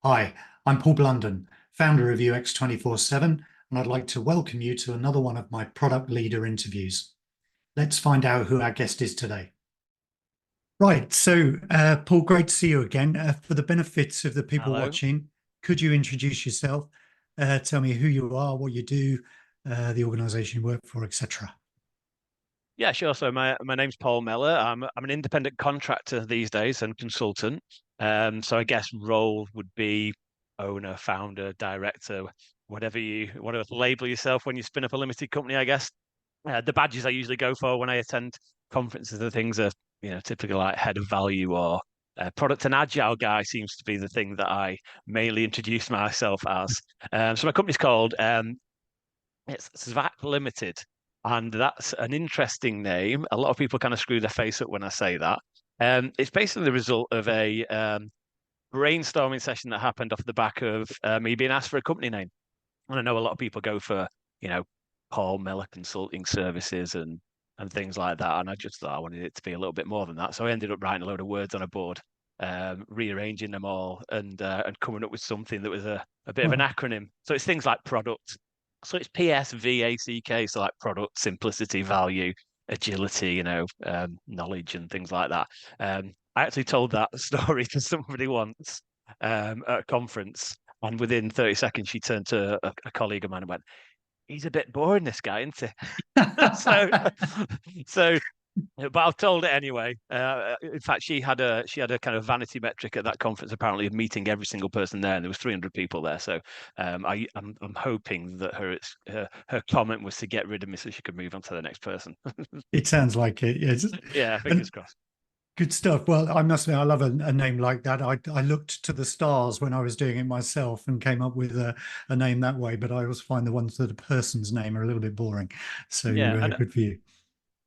Hi, I'm Paul Blunden, founder of UX247, and I'd like to welcome you to another one of my product leader interviews. Let's find out who our guest is today. Right, so Paul, great to see you again. For the benefits of the people Hello. watching, could you introduce yourself? Tell me who you are, what you do, the organization you work for, etc. Yeah, sure. So my name's Paul Mellor. I'm an independent contractor these days and consultant. So I guess role would be owner, founder, director, whatever label yourself when you spin up a limited company, I guess. The badges I usually go for when I attend conferences and things are, typically like head of value or product and agile guy seems to be the thing that I mainly introduce myself as. So my company's called it's Zvac Limited, and that's an interesting name. A lot of people kind of screw their face up when I say that. It's basically the result of a brainstorming session that happened off the back of me being asked for a company name. And I know a lot of people go for, you know, Paul Mellor Consulting Services and things like that. And I just thought I wanted it to be a little bit more than that. So I ended up writing a load of words on a board, rearranging them all and coming up with something that was a bit of an Well, acronym. So it's things like product. So it's PSVACK, so like product, simplicity, value, agility, knowledge and things like that. I actually told that story to somebody once at a conference, and within 30 seconds, she turned to a colleague of mine and went, "He's a bit boring, this guy, isn't he?" so, so, but I've told it anyway. In fact, she had a kind of vanity metric at that conference, apparently, of meeting every single person there, and there was 300 people there. So, I'm hoping that her comment was to get rid of me so she could move on to the next person. it sounds like it. Yes. Yeah, fingers And crossed. good stuff. Well, I must admit, I love a name like that. I looked to the stars when I was doing it myself and came up with a name that way, but I always find the ones that a person's name are a little bit boring. So Yeah, and good for you.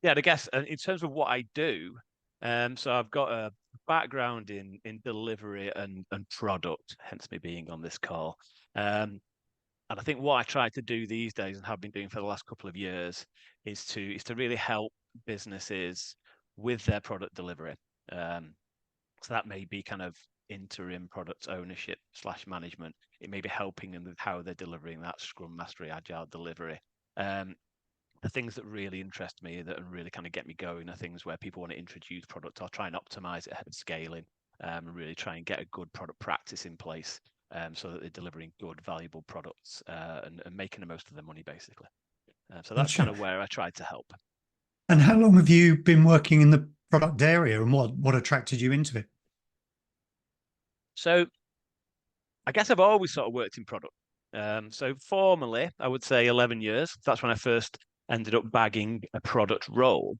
yeah, I guess in terms of what I do, so I've got a background in delivery and product, hence me being on this call. And I think what I try to do these days and have been doing for the last couple of years is to really help businesses with their product delivery. Um, so that may be kind of interim product ownership slash management. It may be helping them with how they're delivering that Scrum Mastery Agile delivery. Um, the things that really interest me that really kind of get me going are things where people want to introduce product or try and optimize it ahead of scaling, and really try and get a good product practice in place, so that they're delivering good, valuable products, and making the most of their money, basically. So that's kind Gotcha. of where I tried to help. And how long have you been working in the product area, and what attracted you into it? So I guess I've always sort of worked in product. So formally, I would say 11 years. That's when I first ended up bagging a product role.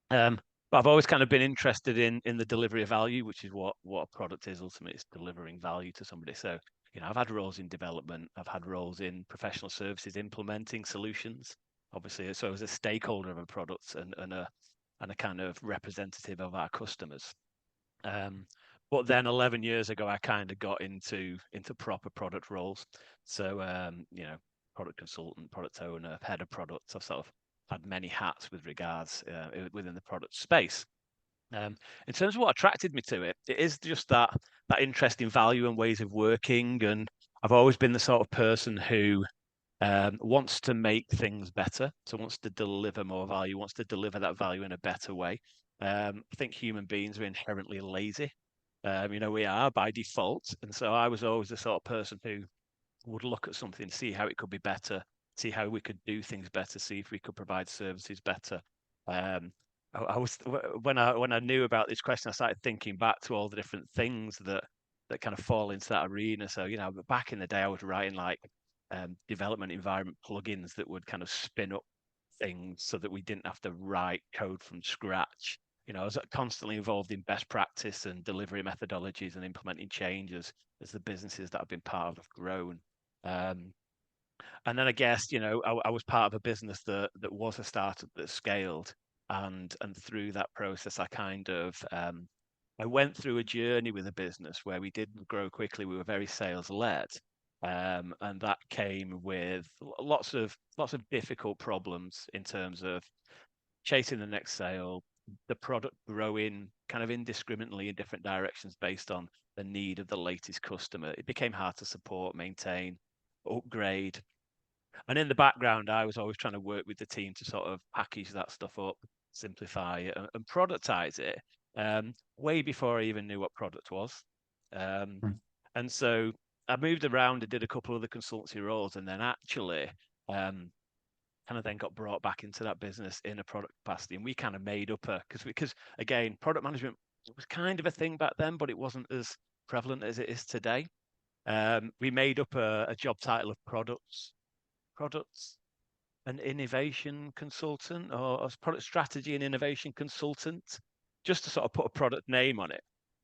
But I've always kind of been interested in the delivery of value, which is what a product is ultimately. It's delivering value to somebody. So, I've had roles in development, I've had roles in professional services, implementing solutions, obviously. So as a stakeholder of a product and a kind of representative of our customers. Um, but then 11 years ago, I kind of got into proper product roles. So, product consultant, product owner, head of products. I've sort of had many hats with regards within the product space. In terms of what attracted me to it, it is just that interest in value and ways of working. And I've always been the sort of person who wants to make things better, so wants to deliver more value, wants to deliver that value in a better way. I think human beings are inherently lazy. We are by default, and so I was always the sort of person who would look at something, see how it could be better, see how we could do things better, see if we could provide services better. Um, I was when I knew about this question, I started thinking back to all the different things that kind of fall into that arena. So back in the day, I was writing like development environment plugins that would kind of spin up things so that we didn't have to write code from scratch. I was constantly involved in best practice and delivery methodologies and implementing changes as the businesses that I've been part of have grown. Um, and then I guess, I was part of a business that was a startup that scaled. And through that process, I went through a journey with a business where we didn't grow quickly. We were very sales led. And that came with lots of difficult problems in terms of chasing the next sale, the product growing kind of indiscriminately in different directions based on the need of the latest customer. It became hard to support, maintain, upgrade. And in the background, I was always trying to work with the team to sort of package that stuff up, simplify it, and productize it way before I even knew what product was. Um, Mm. and so I moved around and did a couple of the consultancy roles, and then actually kind of then got brought back into that business in a product capacity. And we kind of made up because again, product management was kind of a thing back then, but it wasn't as prevalent as it is today. We made up a job title of products an innovation consultant or a product strategy and innovation consultant, just to sort of put a product name on it.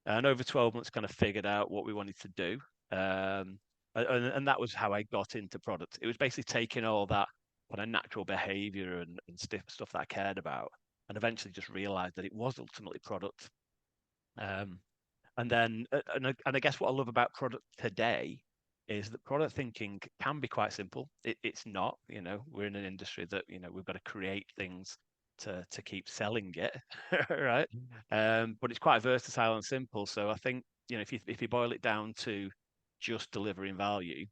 And over 12 months, kind of figured out what we wanted to do. And that was how I got into product. It was basically taking all that kind of natural behavior and stuff that I cared about, and eventually just realized that it was ultimately product. Um, and then, and I guess what I love about product today is that product thinking can be quite simple. It's not, we're in an industry that, we've got to create things to keep selling it, right? But it's quite versatile and simple. So I think, if you boil it down to just delivering value,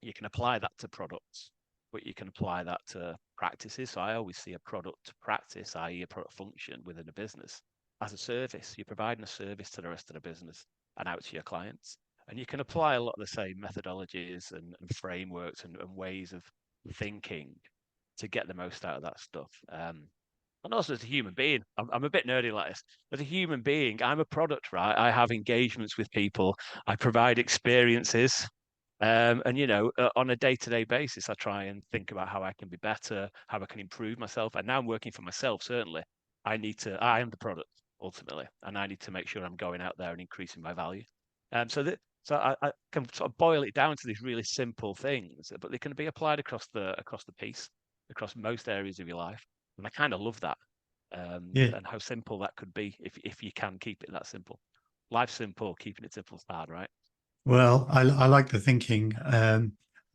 you can apply that to products, but you can apply that to practices. So I always see a product practice, i.e., a product function within a business, as a service. You're providing a service to the rest of the business and out to your clients. And you can apply a lot of the same methodologies and frameworks and ways of thinking to get the most out of that stuff. And also as a human being, I'm a bit nerdy like this. As a human being, I'm a product, right? I have engagements with people. I provide experiences. And on a day-to-day basis, I try and think about how I can be better, how I can improve myself. And now I'm working for myself, certainly. I am the product ultimately, and I need to make sure I'm going out there and increasing my value. So I can sort of boil it down to these really simple things, but they can be applied across the piece, across most areas of your life. And I kind of love that, Yeah. and how simple that could be if you can keep it that simple. Life's simple, keeping it simple is hard, right? Well, I like the thinking,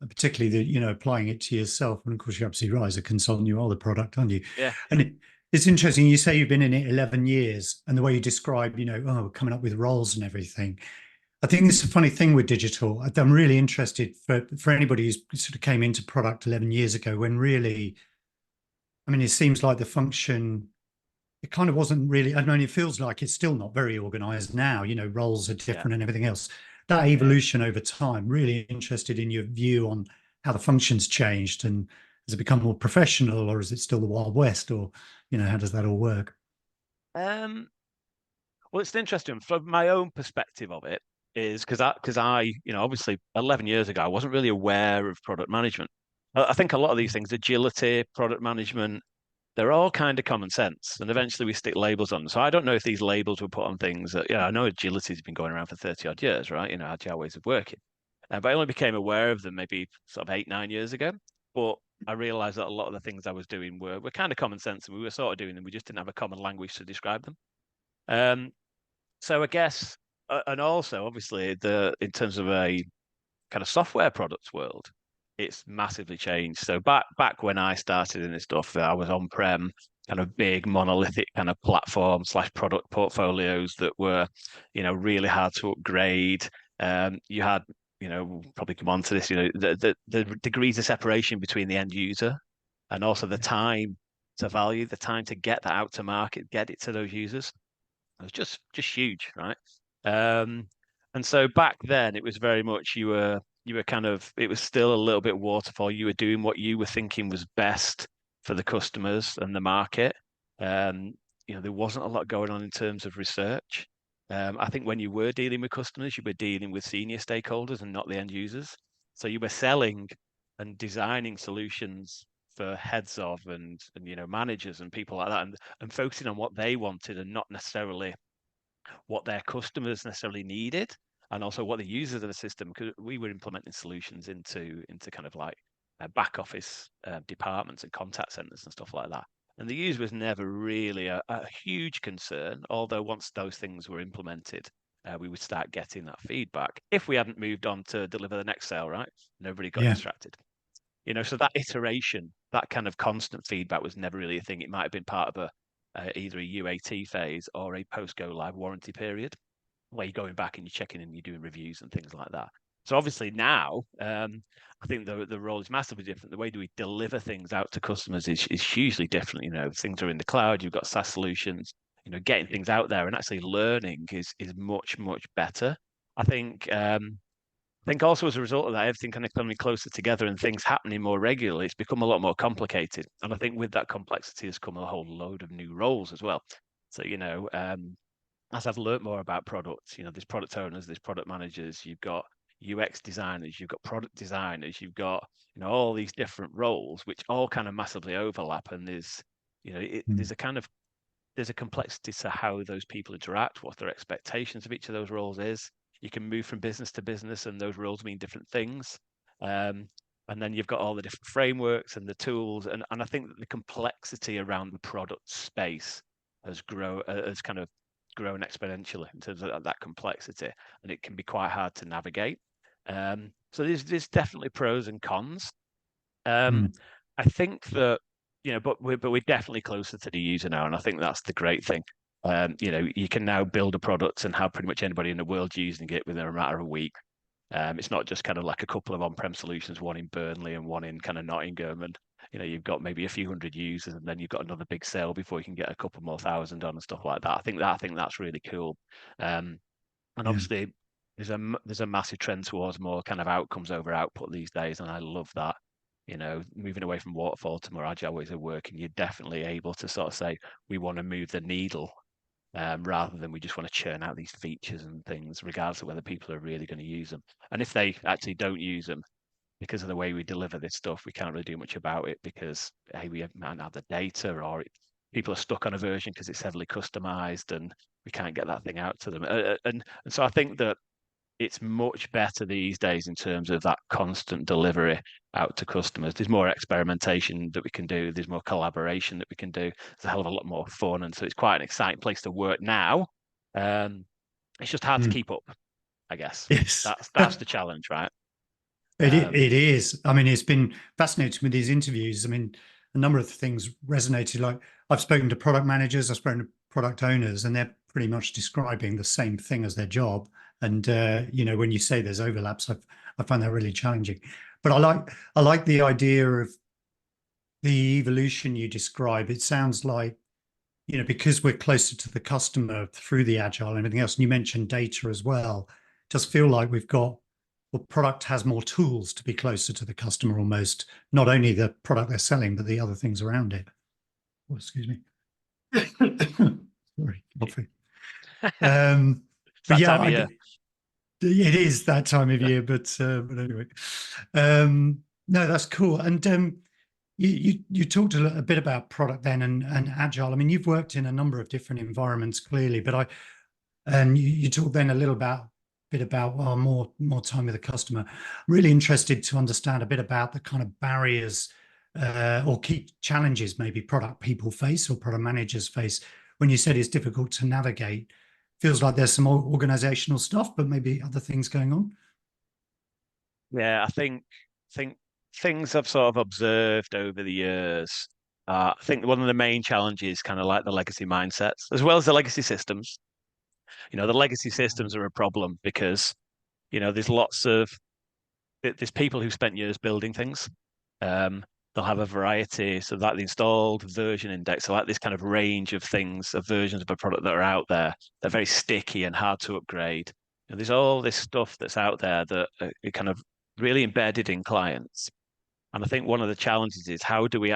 particularly the, applying it to yourself. And of course, you're absolutely right. As a consultant, you are the product, aren't you? Yeah. And it's interesting. You say you've been in it 11 years, and the way you describe, coming up with roles and everything. I think it's a funny thing with digital. I'm really interested for anybody who's sort of came into product 11 years ago, when really, I mean, it seems like the function, it kind of wasn't really, I mean, it feels like it's still not very organized now, roles are Yeah. different and everything else. That Yeah. evolution over time, really interested in your view on how the function's changed, and has it become more professional, or is it still the Wild West, or, how does that all work? Um, well, it's interesting from my own perspective of it is because I, obviously 11 years ago, I wasn't really aware of product management. I think a lot of these things, agility, product management, they're all kind of common sense. And eventually we stick labels on them. So I don't know if these labels were put on things that, I know agility has been going around for 30 odd years, right? Agile ways of working. But I only became aware of them maybe sort of 8, 9 years ago. But I realized that a lot of the things I was doing were kind of common sense, and we were sort of doing them. We just didn't have a common language to describe them. Um, so I guess, and also obviously in terms of a kind of software products world, it's massively changed. So back when I started in this stuff, I was on-prem, kind of big monolithic kind of platform slash product portfolios that were, really hard to upgrade. You had, we'll probably come on to this, the degrees of separation between the end user and also the time to value, the time to get that out to market, get it to those users. It was just huge, right? Um, and so back then it was very much you were kind of, it was still a little bit waterfall. You were doing what you were thinking was best for the customers and the market. Um, there wasn't a lot going on in terms of research. I think when you were dealing with customers, you were dealing with senior stakeholders and not the end users. So you were selling and designing solutions for heads of and managers and people like that, and focusing on what they wanted and not necessarily what their customers necessarily needed, and also what the users of the system, because we were implementing solutions into kind of like back office departments and contact centers and stuff like that. And the user was never really a huge concern, although once those things were implemented, we would start getting that feedback. If we hadn't moved on to deliver the next sale, right? Nobody got Yeah. distracted. So that iteration, that kind of constant feedback was never really a thing. It might have been part of either a UAT phase or a post go live warranty period. where you're going back and you're checking and you're doing reviews and things like that. So obviously now, I think the role is massively different. The way do we deliver things out to customers is hugely different. You know, things are in the cloud. You've got SaaS solutions. You know, getting things out there and actually learning is much better. I think also as a result of that, everything kind of coming closer together and things happening more regularly, it's become a lot more complicated. And I think with that complexity has come a whole load of new roles as well. So, you know, as I've learned more about products, you know, there's product owners, there's product managers, you've got UX designers, you've got product designers, you've got, you know, all these different roles, which all kind of massively overlap. And there's, you know, Mm. there's a complexity to how those people interact, what their expectations of each of those roles is. You can move from business to business, and those roles mean different things. Um, and then you've got all the different frameworks and the tools, and I think that the complexity around the product space has kind of grown exponentially in terms of that complexity, and it can be quite hard to navigate. So there's definitely pros and cons. Um, Mm. I think that, you know, but we're definitely closer to the user now, and I think that's the great thing. You know, you can now build a product and have pretty much anybody in the world using it within a matter of a week. It's not just kind of like a couple of on-prem solutions, one in Burnley and one in kind of Nottingham, and you know, you've got maybe a few hundred users, and then you've got another big sale before you can get a couple more thousand on and stuff like that. I think that's really cool. And Yeah. obviously, there's a massive trend towards more kind of outcomes over output these days, and I love that. You know, moving away from waterfall to more agile ways of working, you're definitely able to sort of say we want to move the needle, rather than we just want to churn out these features and things, regardless of whether people are really going to use them. And if they actually don't use them, because of the way we deliver this stuff, we can't really do much about it because hey, we might not have the data, or people are stuck on a version because it's heavily customized, and we can't get that thing out to them. And so I think that it's much better these days in terms of that constant delivery out to customers. There's more experimentation that we can do. There's more collaboration that we can do. It's a hell of a lot more fun, and so it's quite an exciting place to work now. It's just hard to Mm. keep up, I guess. Yes. That's the challenge, right? It is. I mean, it's been fascinating with these interviews. I mean, a number of things resonated. Like I've spoken to product managers, I've spoken to product owners, and they're pretty much describing the same thing as their job. And you know, when you say there's overlaps, I find that really challenging. But I like the idea of the evolution you describe. It sounds like, you know, because we're closer to the customer through the agile and everything else, and you mentioned data as well, just feel like we've got, well, product has more tools to be closer to the customer almost, not only the product they're selling, but the other things around it. Oh, excuse me. Sorry, coffee. It's But that yeah, time of year. it is that time of year, but anyway, no, that's cool. And you talked a bit about product then and agile. I mean, you've worked in a number of different environments clearly, but and you talked then a bit about well, more time with the customer. I'm really interested to understand a bit about the kind of barriers or key challenges maybe product people face or product managers face. When you said it's difficult to navigate, feels like there's some organizational stuff, but maybe other things going on. Yeah, I think things I've sort of observed over the years. I think one of the main challenges, kind of like the legacy mindsets, as well as the legacy systems. You know, the legacy systems are a problem because, you know, there's people who spent years building things. Um, they'll have a variety, so like the installed version index, so like this kind of range of things, of versions of a product that are out there. They're very sticky and hard to upgrade. And there's all this stuff that's out there that are kind of really embedded in clients. And I think one of the challenges is how do we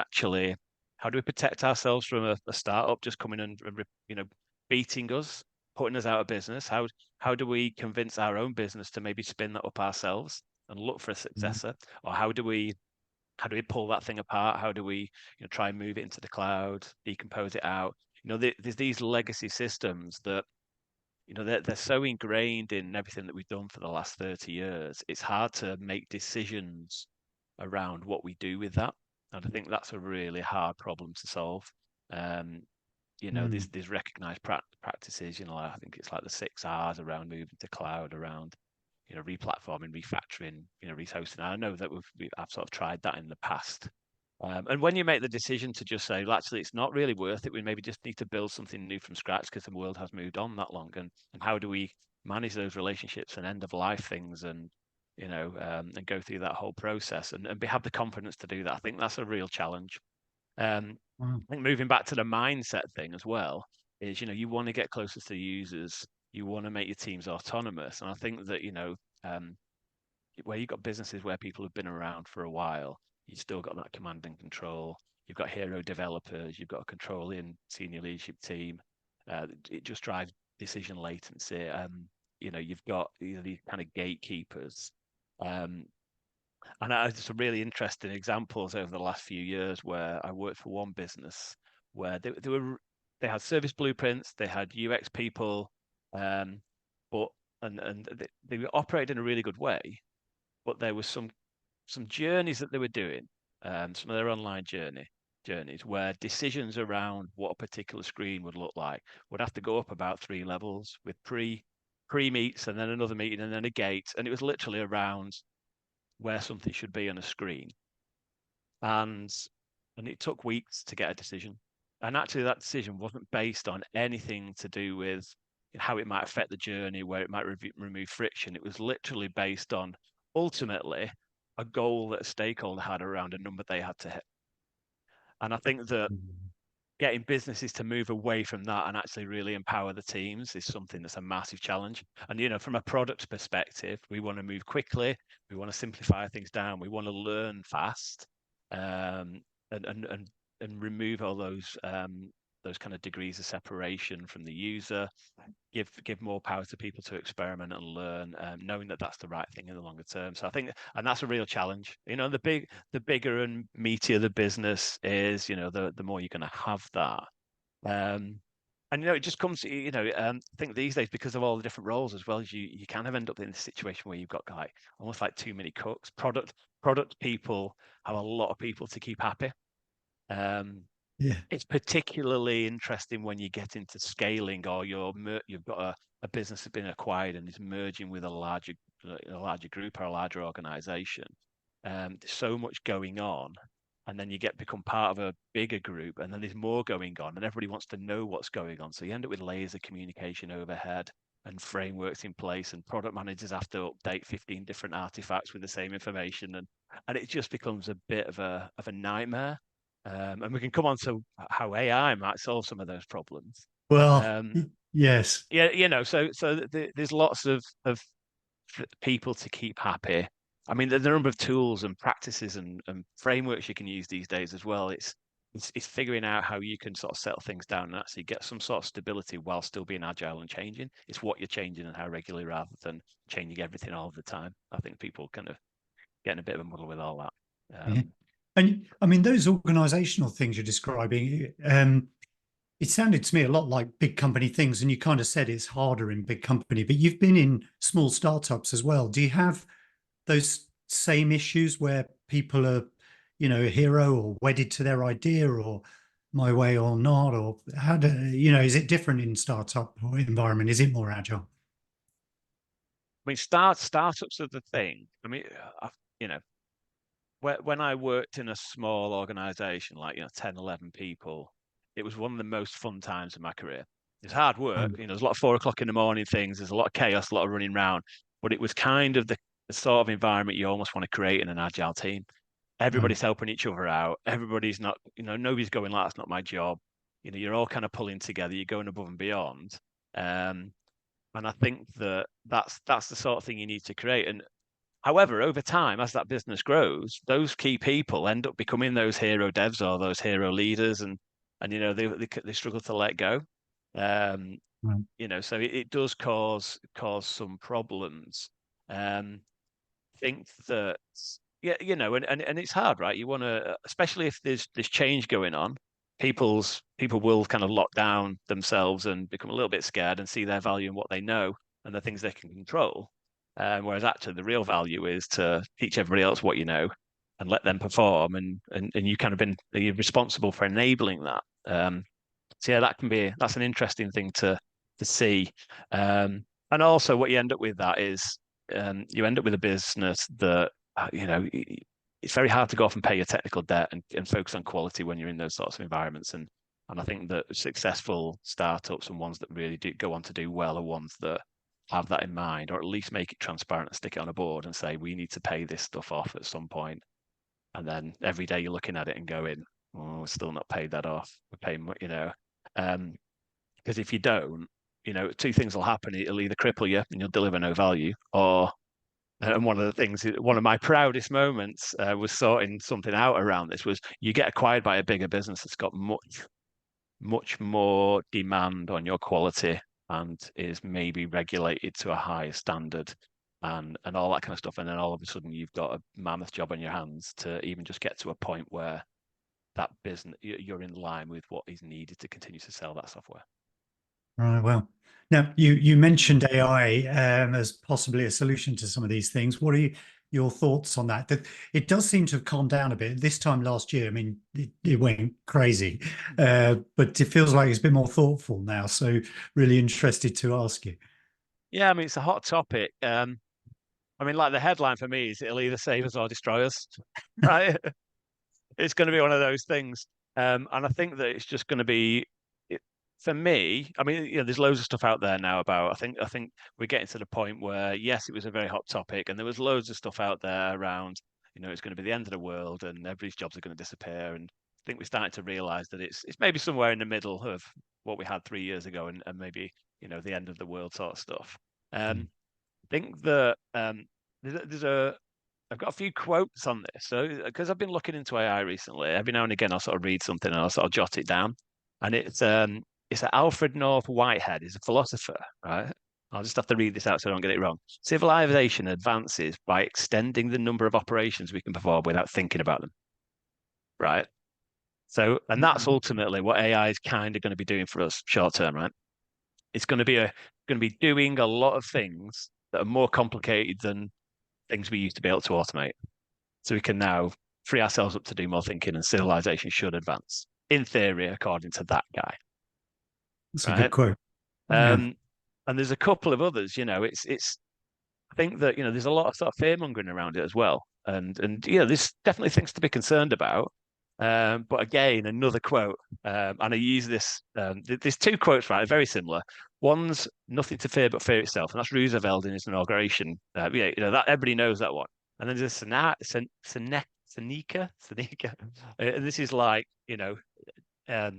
protect ourselves from a startup just coming and you know, beating us, putting us out of business? How do we convince our own business to maybe spin that up ourselves and look for a Mm. successor? Or how do we pull that thing apart? How do we, you know, try and move it into the cloud, decompose it out? You know, there's these legacy systems that, you know, they're so ingrained in everything that we've done for the last 30 years. It's hard to make decisions around what we do with that. And I think that's a really hard problem to solve. Um, you know, Mm. there's recognized practices, you know, I think it's like the 6 R's around moving to cloud, around, you know, replatforming, refactoring, you know, rehosting. I know that I've sort of tried that in the past. And when you make the decision to just say, well, actually, it's not really worth it, we maybe just need to build something new from scratch because the world has moved on that long. And how do we manage those relationships and end of life things, and and go through that whole process and have the confidence to do that. I think that's a real challenge. Wow. I think moving back to the mindset thing as well is, you want to get closer to the users, you want to make your teams autonomous, and I think that where you've got businesses where people have been around for a while, you've still got that command and control. You've got hero developers, you've got a controlling senior leadership team. It just drives decision latency. You've got these kind of gatekeepers. Um, and I just some really interesting examples over the last few years where I worked for one business where they had service blueprints, they had UX people, but they were operating in a really good way, but there was some journeys that they were doing, some of their online journeys where decisions around what a particular screen would look like would have to go up about 3 levels with pre meets and then another meeting and then a gate, and it was literally around where something should be on a screen, and it took weeks to get a decision, and actually that decision wasn't based on anything to do with how it might affect the journey, where it might remove friction. It was literally based on ultimately a goal that a stakeholder had around a number they had to hit. And I think that getting businesses to move away from that and actually really empower the teams is something that's a massive challenge. And from a product perspective, we want to move quickly, we want to simplify things down, we want to learn fast, and remove all those kind of degrees of separation from the user, give more power to people to experiment and learn, knowing that that's the right thing in the longer term. So I think, and that's a real challenge. The bigger and meatier the business is, the more you're going to have that. And it just comes, I think these days, because of all the different roles as well, as you kind of end up in this situation where you've got like almost like too many cooks. Product people have a lot of people to keep happy. Yeah. It's particularly interesting when you get into scaling, or you've got a business that's been acquired and is merging with a larger group or a larger organization. There's so much going on, and then you become part of a bigger group, and then there's more going on, and everybody wants to know what's going on. So you end up with layers of communication overhead and frameworks in place, and product managers have to update 15 different artifacts with the same information, and it just becomes a bit of a nightmare. And we can come on to how AI might solve some of those problems. Well, Um, yes. yeah, there's lots of people to keep happy. I mean, the number of tools and practices and frameworks you can use these days as well. It's figuring out how you can sort of settle things down and actually get some sort of stability while still being agile and changing. It's what you're changing and how regularly, rather than changing everything all the time. I think people kind of getting a bit of a muddle with all that. Yeah. And I mean, those organizational things you're describing, it sounded to me a lot like big company things. And you kind of said it's harder in big company, but you've been in small startups as well. Do you have those same issues where people are, a hero or wedded to their idea, or my way or not? Or is it different in startup or environment? Is it more agile? I mean, startups are the thing. I mean, you know, when I worked in a small organization, like 10, 11 people, it was one of the most fun times of my career. It's hard work, there's a lot of 4 o'clock in the morning things, there's a lot of chaos, a lot of running around, but it was kind of the sort of environment you almost want to create in an agile team. Everybody's helping each other out. Everybody's not, nobody's going like, that's not my job. You're all kind of pulling together, you're going above and beyond. And I think that's the sort of thing you need to create. And however, over time, as that business grows, those key people end up becoming those hero devs or those hero leaders, and they struggle to let go. Um, Right. so it does cause some problems. Think that, yeah, and it's hard, right? You want to, especially if there's change going on, people will kind of lock down themselves and become a little bit scared and see their value in what they know and the things they can control. Whereas actually the real value is to teach everybody else what you know and let them perform, and you kind of you're responsible for enabling that. So yeah, that's an interesting thing to see. And also what you end up with that is, you end up with a business that, it's very hard to go off and pay your technical debt and focus on quality when you're in those sorts of environments. And I think that successful startups and ones that really do go on to do well are ones that have that in mind, or at least make it transparent and stick it on a board and say, we need to pay this stuff off at some point. And then every day you're looking at it and going, oh, we're still not paid that off. We're paying, because if you don't, two things will happen. It'll either cripple you and you'll deliver no value, or and one of the things, one of my proudest moments was sorting something out around this, was you get acquired by a bigger business that's got much more demand on your quality and is maybe regulated to a higher standard and all that kind of stuff. And then all of a sudden you've got a mammoth job on your hands to even just get to a point where that business, you're in line with what is needed to continue to sell that software. Right. Well, now you mentioned AI as possibly a solution to some of these things. What are your thoughts on that? That it does seem to have calmed down a bit this time last year. I mean, it went crazy, but it feels like it's a bit more thoughtful now. So really interested to ask you. Yeah, I mean, it's a hot topic. I mean, like the headline for me is it'll either save us or destroy us, right? It's going to be one of those things. And I think that it's just going to be, for me, I mean, there's loads of stuff out there now about, I think we're getting to the point where, yes, it was a very hot topic and there was loads of stuff out there around, it's going to be the end of the world and everybody's jobs are going to disappear. And I think we're starting to realize that it's maybe somewhere in the middle of what we had 3 years ago and maybe, the end of the world sort of stuff. Mm. I think that I've got a few quotes on this. So, because I've been looking into AI recently, every now and again I'll sort of read something and I'll sort of jot it down. And it's Alfred North Whitehead. He's a philosopher, right? I'll just have to read this out so I don't get it wrong. Civilization advances by extending the number of operations we can perform without thinking about them, right? So, and that's ultimately what AI is kind of going to be doing for us short term, right? It's going to be doing a lot of things that are more complicated than things we used to be able to automate. So we can now free ourselves up to do more thinking, and civilization should advance, in theory, according to that guy. That's a good Right. quote. Yeah. And there's a couple of others, it's I think that, there's a lot of sort of fear mongering around it as well. And there's definitely things to be concerned about. But again, another quote, and I use this. There's two quotes, right? Very similar. One's "nothing to fear but fear itself," and that's Roosevelt in his inauguration. That everybody knows that one. And then there's Seneca, and this is like a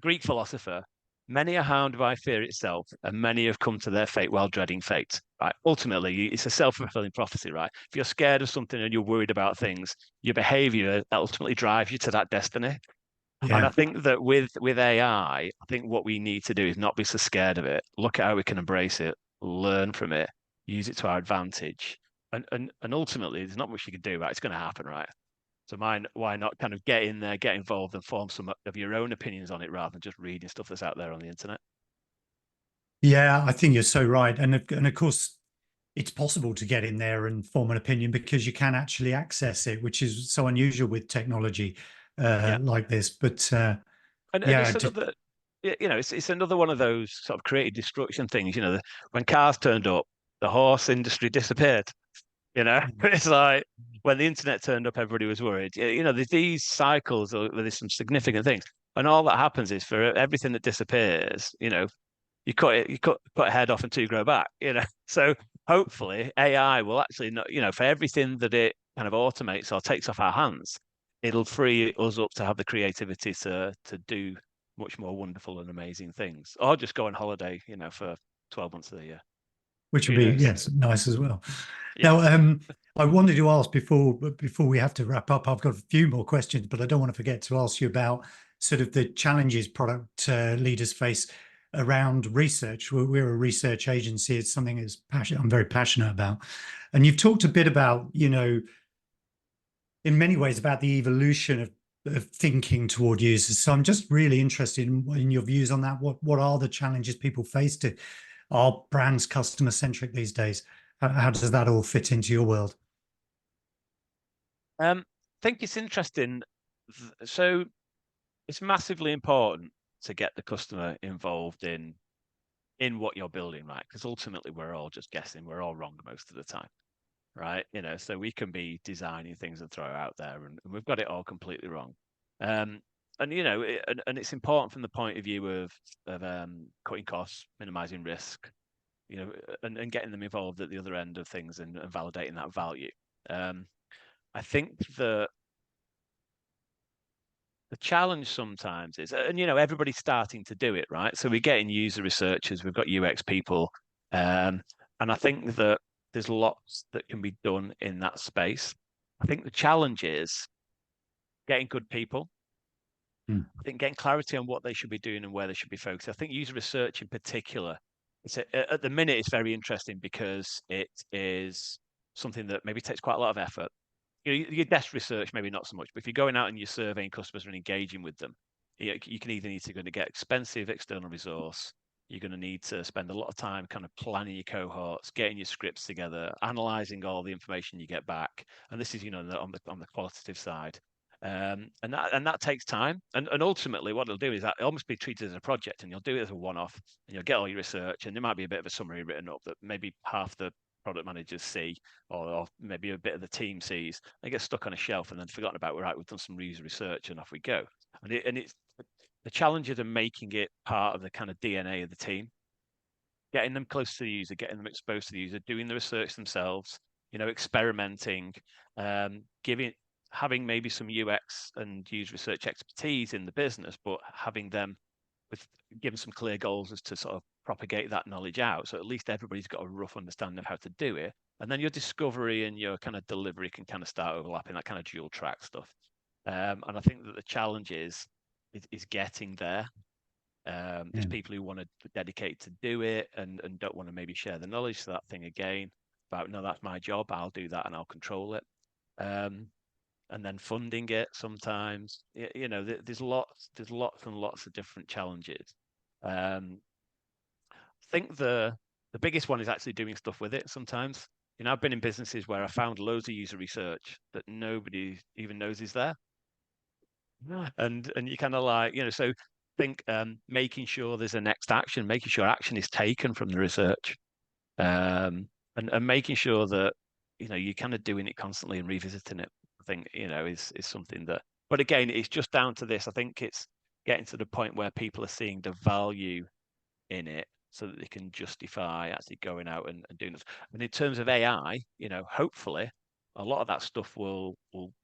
Greek philosopher. Many are harmed by fear itself, and many have come to their fate while dreading fate. Right? Ultimately, it's a self-fulfilling prophecy, right? If you're scared of something and you're worried about things, your behavior ultimately drives you to that destiny. And I Yeah. think that with AI, I think what we need to do is not be so scared of it. Look at how we can embrace it, learn from it, use it to our advantage. And ultimately, there's not much you can do, right? It's going to happen, right? So why not kind of get in there, get involved, and form some of your own opinions on it rather than just reading stuff that's out there on the internet. Yeah, I think you're so right. And of course, it's possible to get in there and form an opinion because you can actually access it, which is so unusual with technology Yeah, like this. But and yeah, it's another, it's another one of those sort of creative destruction things. When cars turned up, the horse industry disappeared. It's like when the internet turned up, everybody was worried. There's these cycles, or there's some significant things, and all that happens is for everything that disappears, you cut a head off and two grow back. So hopefully AI will actually not, for everything that it kind of automates or takes off our hands, it'll free us up to have the creativity to do much more wonderful and amazing things, or just go on holiday, for 12 months of the year. which would Who be, knows? yes, nice as well. Yeah. Now, I wanted to ask before we have to wrap up, I've got a few more questions, but I don't want to forget to ask you about sort of the challenges product leaders face around research. We're a research agency. It's something that's I'm very passionate about. And you've talked a bit about, in many ways about the evolution of thinking toward users. So I'm just really interested in your views on that. What are the challenges people face? Are brands customer centric these days? How does that all fit into your world? I think it's interesting. So it's massively important to get the customer involved in what you're building, right? Because ultimately we're all just guessing. We're all wrong most of the time, right? So we can be designing things and throw out there, and we've got it all completely wrong. Um, and it's important from the point of view of cutting costs, minimizing risk, and getting them involved at the other end of things and validating that value. I think the challenge sometimes is, and everybody's starting to do it, right? So we're getting user researchers, we've got UX people, and I think that there's lots that can be done in that space. I think the challenge is getting good people. I think getting clarity on what they should be doing and where they should be focused. I think user research in particular, at the minute, it's very interesting because it is something that maybe takes quite a lot of effort. Your desk research, maybe not so much, but if you're going out and you're surveying customers and engaging with them, you can either need to go to get expensive external resource. You're going to need to spend a lot of time kind of planning your cohorts, getting your scripts together, analyzing all the information you get back. And this is, on the qualitative side. And that takes time. And ultimately, what it'll do is that it'll almost be treated as a project, and you'll do it as a one-off, and you'll get all your research, and there might be a bit of a summary written up that maybe half the product managers see, or maybe a bit of the team sees. They get stuck on a shelf and then forgotten about. Right, we've done some user research, and off we go. And it's the challenges of making it part of the kind of DNA of the team, getting them close to the user, getting them exposed to the user, doing the research themselves, experimenting, having maybe some UX and user research expertise in the business, but having them given some clear goals as to sort of propagate that knowledge out. So at least everybody's got a rough understanding of how to do it. And then your discovery and your kind of delivery can kind of start overlapping, that kind of dual track stuff. And I think that the challenge is getting there. There's people who want to dedicate to do it and don't want to maybe share the knowledge. So that thing again about, no, that's my job, I'll do that and I'll control it. And then funding it sometimes. There's lots and lots of different challenges. I think the biggest one is actually doing stuff with it sometimes. I've been in businesses where I found loads of user research that nobody even knows is there. And you kind of like, so think making sure there's a next action, making sure action is taken from the research, and making sure that you're kind of doing it constantly and revisiting it. I think is something that. But again, it's just down to this. I think it's getting to the point where people are seeing the value in it, so that they can justify actually going out and doing this. And in terms of AI, hopefully, a lot of that stuff will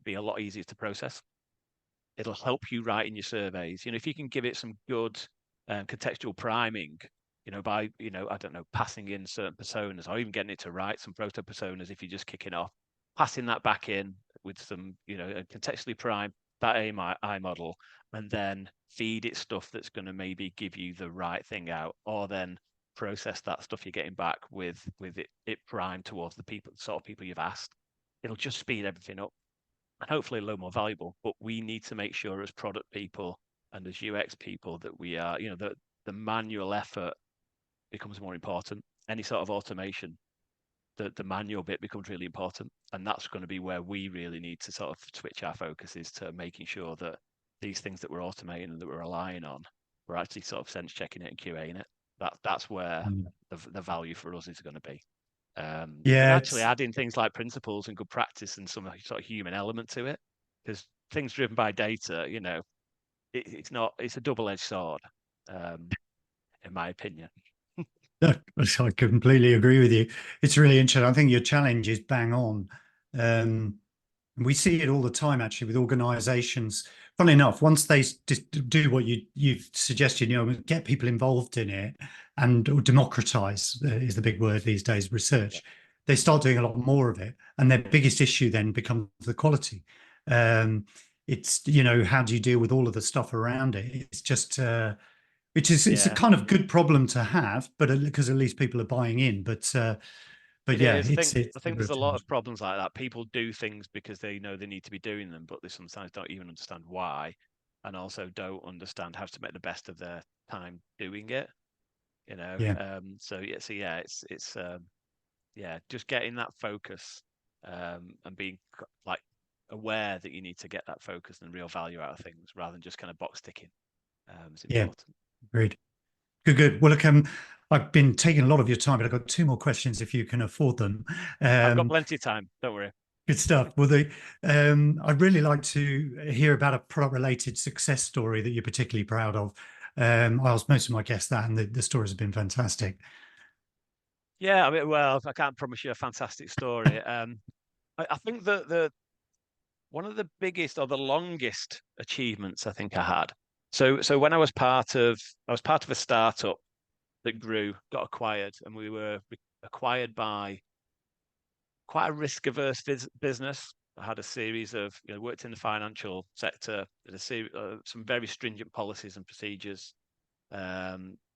be a lot easier to process. It'll help you write in your surveys. If you can give it some good contextual priming, by, I don't know, passing in certain personas or even getting it to write some proto personas if you're just kicking off, passing that back in with some, contextually prime that AI model, and then feed it stuff that's going to maybe give you the right thing out, or then process that stuff you're getting back with it primed towards the sort of people you've asked. It'll just speed everything up. And hopefully a little more valuable. But we need to make sure as product people and as UX people that we are, the manual effort becomes more important. Any sort of automation, the manual bit becomes really important. And that's going to be where we really need to sort of switch our focuses to making sure that these things that we're automating and that we're relying on, we're actually sort of sense checking it and QAing it. That's where the value for us is going to be. And actually adding things like principles and good practice and some sort of human element to it, because things driven by data, it's a double-edged sword, in my opinion. I completely agree with you. It's really interesting. I think your challenge is bang on. We see it all the time, actually, with organizations. Funnily enough, once they do what you've suggested, get people involved in it and democratize is the big word these days, research. Yeah. They start doing a lot more of it. And their biggest issue then becomes the quality. It's, how do you deal with all of the stuff around it? It's just, it's a kind of good problem to have, but because at least people are buying in. But yeah, I think there's a lot of problems like that. People do things because they know they need to be doing them, but they sometimes don't even understand why, and also don't understand how to make the best of their time doing it. Yeah. It's just getting that focus, and being like aware that you need to get that focus and real value out of things rather than just kind of box ticking. It's important. Yeah, agreed. Good. Well, look, I've been taking a lot of your time, but I've got two more questions if you can afford them. I've got plenty of time. Don't worry. Good stuff. Well, I'd really like to hear about a product-related success story that you're particularly proud of. I asked most of my guests that, and the stories have been fantastic. Yeah, I mean, well, I can't promise you a fantastic story. I think that the one of the biggest or the longest achievements I think I had. So when I was part of a startup that grew, got acquired, and we were acquired by quite a risk-averse business. I had a series of, worked in the financial sector, had a series, some very stringent policies and procedures.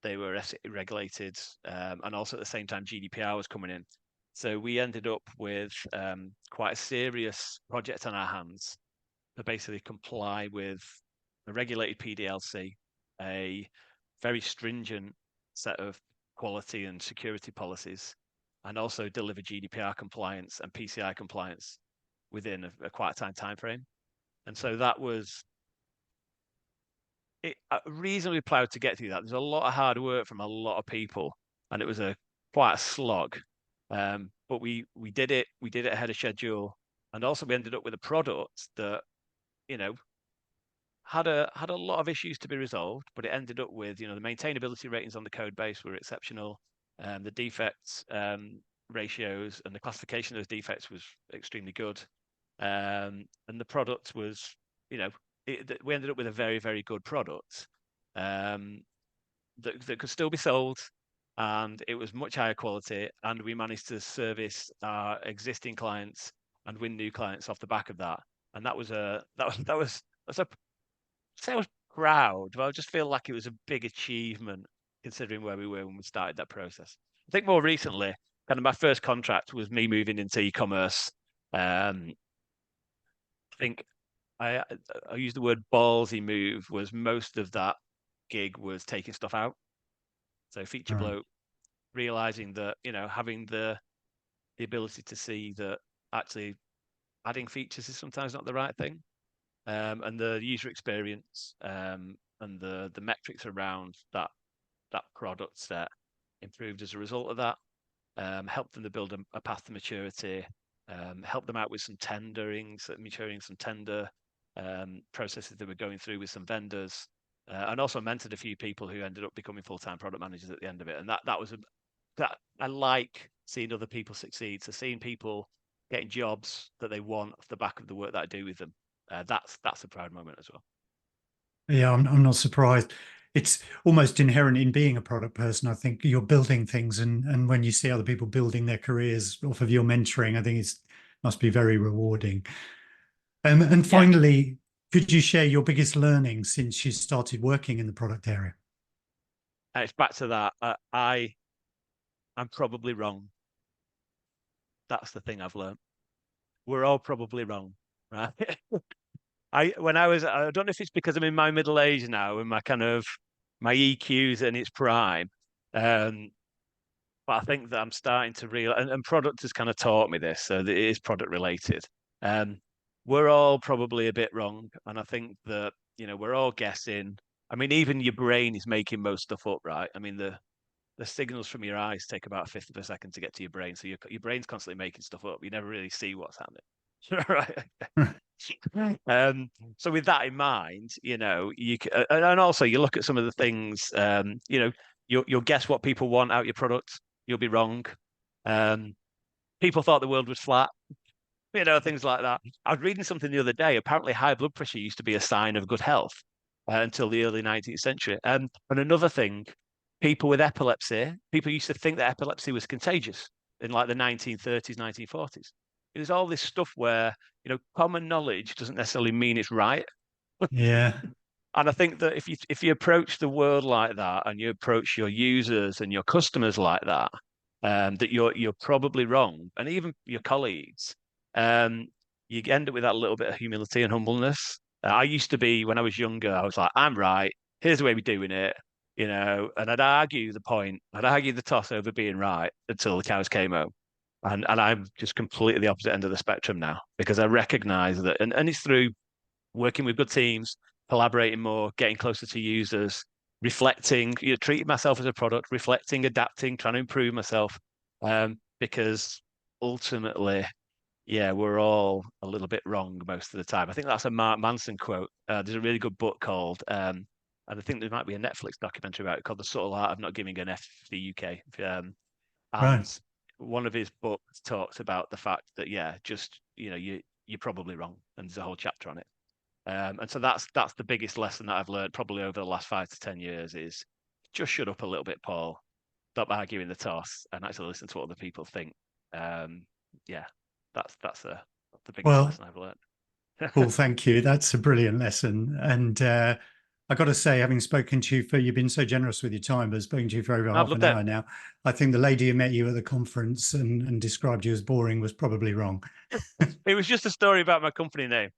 They were regulated, and also at the same time, GDPR was coming in. So we ended up with quite a serious project on our hands to basically comply with a regulated PDLC, a very stringent set of quality and security policies, and also deliver GDPR compliance and PCI compliance within a quite a time frame. And so that was reasonably proud to get through that. There's a lot of hard work from a lot of people, and it was quite a slog. But we did it. We did it ahead of schedule, and also we ended up with a product that you know had a lot of issues to be resolved, but it ended up with the maintainability ratings on the code base were exceptional. The defects ratios and the classification of those defects was extremely good, and the product was you know we ended up with a very very good product that could still be sold, and it was much higher quality, and we managed to service our existing clients and win new clients off the back of that. And that's a say I was proud, but I just feel like it was a big achievement considering where we were when we started that process. I think more recently, kind of my first contract was me moving into e-commerce. I think I I use the word ballsy move was most of that gig was taking stuff out. So feature Right. bloat, realizing that, having the ability to see that actually adding features is sometimes not the right thing. And the user experience and the metrics around that product set improved as a result of that. Helped them to build a path to maturity. Helped them out with some maturing some tender processes they were going through with some vendors, and also mentored a few people who ended up becoming full-time product managers at the end of it. And that I like seeing other people succeed. So seeing people getting jobs that they want off the back of the work that I do with them, that's a proud moment as well. Yeah, I'm not surprised. It's almost inherent in being a product person. I think you're building things, and when you see other people building their careers off of your mentoring, I think it must be very rewarding. And Yeah, finally, could you share your biggest learning since you started working in the product area? and it's back to that. I'm probably wrong. That's the thing I've learned. We're all probably wrong, right? I don't know if it's because I'm in my middle age now and my EQ's in its prime. Um, but I think that I'm starting to realize, and product has kind of taught me this, so that it is product related. Um, we're all probably a bit wrong, and I think that we're all guessing. I mean, even your brain is making most stuff up, right? I mean, the signals from your eyes take about a fifth of a second to get to your brain, so your brain's constantly making stuff up. You never really see what's happening, right? Um, so with that in mind, and also you look at some of the things, you'll guess what people want out your product. You'll be wrong. Um, people thought the world was flat, things like that. I was reading something the other day. Apparently, high blood pressure used to be a sign of good health until the early 19th century. And another thing, people with epilepsy, people used to think that epilepsy was contagious in like the 1930s, 1940s. There's all this stuff where, common knowledge doesn't necessarily mean it's right. Yeah, And I think that if you approach the world like that and you approach your users and your customers like that, that you're probably wrong, and even your colleagues, um, you end up with that little bit of humility and humbleness. I used to be when I was younger, I was like, I'm right. Here's the way we're doing it, and I'd argue the toss over being right until the cows came home. And I'm just completely the opposite end of the spectrum now because I recognize that, and it's through working with good teams, collaborating more, getting closer to users, reflecting, treating myself as a product, reflecting, adapting, trying to improve myself. Because ultimately, yeah, we're all a little bit wrong most of the time. I think that's a Mark Manson quote. There's a really good book called, and I think there might be a Netflix documentary about it called The Subtle Art of Not Giving an F for the UK. Right. And one of his books talks about the fact that, you're probably wrong. And there's a whole chapter on it. And so that's the biggest lesson that I've learned probably over the last 5 to 10 years is just shut up a little bit, Paul. Stop arguing the toss and actually listen to what other people think. Yeah, that's the biggest Well, lesson I've learned. Paul, thank you. That's a brilliant lesson. And I got to say, having spoken to you you've been so generous with your time, but spoken to you for over I've half an loved it. hour now. I think the lady who met you at the conference and described you as boring was probably wrong. It was just a story about my company name.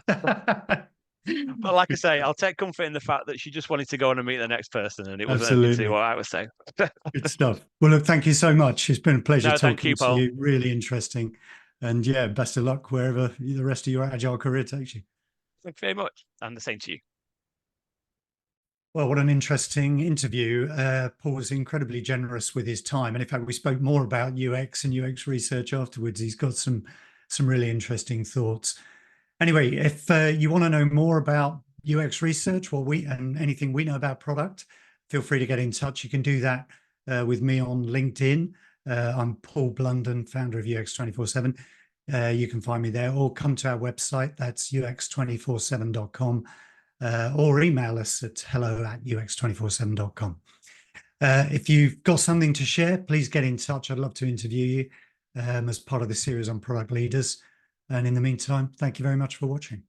But like I say, I'll take comfort in the fact that she just wanted to go on and meet the next person, and it wasn't anything to do with Absolutely. what I was saying. Good stuff. Well, look, thank you so much. It's been a pleasure No, thank talking you, to Paul. you. Really interesting. And yeah, best of luck wherever the rest of your agile career takes you. Thank you very much. And the same to you. Well, what an interesting interview. Paul was incredibly generous with his time. And in fact, we spoke more about UX and UX research afterwards. He's got some really interesting thoughts. Anyway, if you want to know more about UX research, and anything we know about product, feel free to get in touch. You can do that with me on LinkedIn. I'm Paul Blunden, founder of UX247. You can find me there, or come to our website. That's ux247.com. Or email us at hello@ux247.com. If you've got something to share, please get in touch. I'd love to interview you as part of the series on product leaders. And in the meantime, thank you very much for watching.